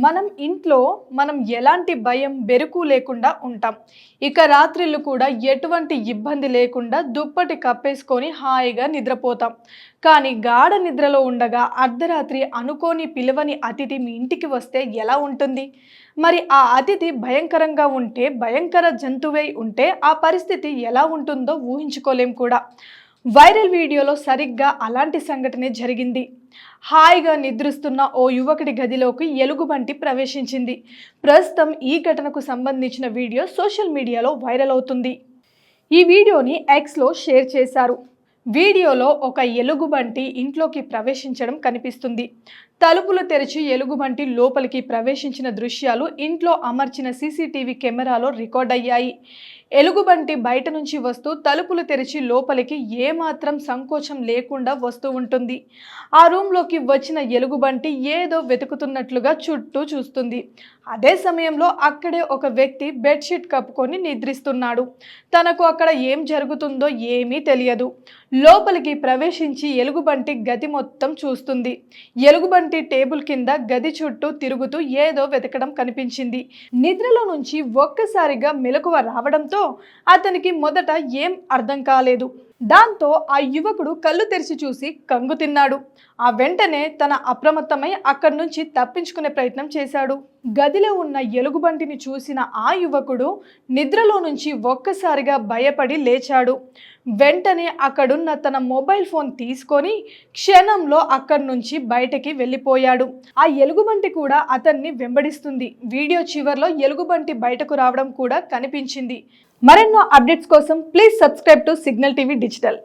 మనం ఇంట్లో ఎలాంటి భయం బెరుకు లేకుండా ఉంటాం. ఇక రాత్రిళ్ళు కూడా ఎటువంటి ఇబ్బంది లేకుండా దుప్పటి కప్పేసుకొని హాయిగా నిద్రపోతాం. కానీ గాఢ నిద్రలో ఉండగా అర్ధరాత్రి అనుకోని పిలవని అతిథి మీ ఇంటికి వస్తే ఎలా ఉంటుంది? మరి ఆ అతిథి భయంకరంగా ఉంటే, భయంకర జంతువై ఉంటే ఆ పరిస్థితి ఎలా ఉంటుందో ఊహించుకోలేం కూడా. వైరల్ వీడియోలో సరిగ్గా అలాంటి సంఘటనే జరిగింది. హాయిగా నిద్రిస్తున్న ఓ యువకుడి గదిలోకి ఎలుగుబంటి ప్రవేశించింది. ప్రస్తుతం ఈ ఘటనకు సంబంధించిన వీడియో సోషల్ మీడియాలో వైరల్ అవుతుంది. ఈ వీడియోని ఎక్స్లో షేర్ చేశారు. వీడియోలో ఒక ఎలుగుబంటి ఇంట్లోకి ప్రవేశించడం కనిపిస్తుంది. తలుపులు తెరిచి ఎలుగుబంటి లోపలికి ప్రవేశించిన దృశ్యాలు ఇంట్లో అమర్చిన సీసీటీవీ కెమెరాలో రికార్డ్ అయ్యాయి. ఎలుగుబంటి బయట నుంచి వస్తూ తలుపులు తెరిచి లోపలికి ఏమాత్రం సంకోచం లేకుండా వస్తూ ఉంటుంది. ఆ రూమ్లోకి వచ్చిన ఎలుగుబంటి ఏదో వెతుకుతున్నట్లుగా చుట్టూ చూస్తుంది. అదే సమయంలో అక్కడే ఒక వ్యక్తి బెడ్షీట్ కప్పుకొని నిద్రిస్తున్నాడు. తనకు అక్కడ ఏం జరుగుతుందో ఏమీ తెలియదు. లోపలికి ప్రవేశించి ఎలుగుబంటి గది మొత్తం చూస్తుంది. ఎలుగుబంటి టేబుల్ కింద గది చుట్టూ తిరుగుతూ ఏదో వెతకడం కనిపించింది. నిద్రలో నుంచి ఒక్కసారిగా మెలకువ రావడంతో అతనికి మొదట ఏం అర్థం కాలేదు. దాంతో ఆ యువకుడు కళ్ళు తెరిచి చూసి కంగు తిన్నాడు. ఆ వెంటనే తన అప్రమత్తమై అక్కడి నుంచి తప్పించుకునే ప్రయత్నం చేశాడు. గదిలో ఉన్న ఎలుగుబంటిని చూసిన ఆ యువకుడు నిద్రలో నుంచి ఒక్కసారిగా భయపడి లేచాడు. వెంటనే అక్కడున్న తన మొబైల్ ఫోన్ తీసుకొని క్షణంలో అక్కడి నుంచి బయటకి వెళ్ళిపోయాడు. ఆ ఎలుగుబంటి కూడా అతన్ని వెంబడిస్తుంది. వీడియో చివర్లో ఎలుగుబంటి బయటకు రావడం కూడా కనిపించింది. మరెన్నో అప్డేట్స్ కోసం please subscribe to signal TV digital.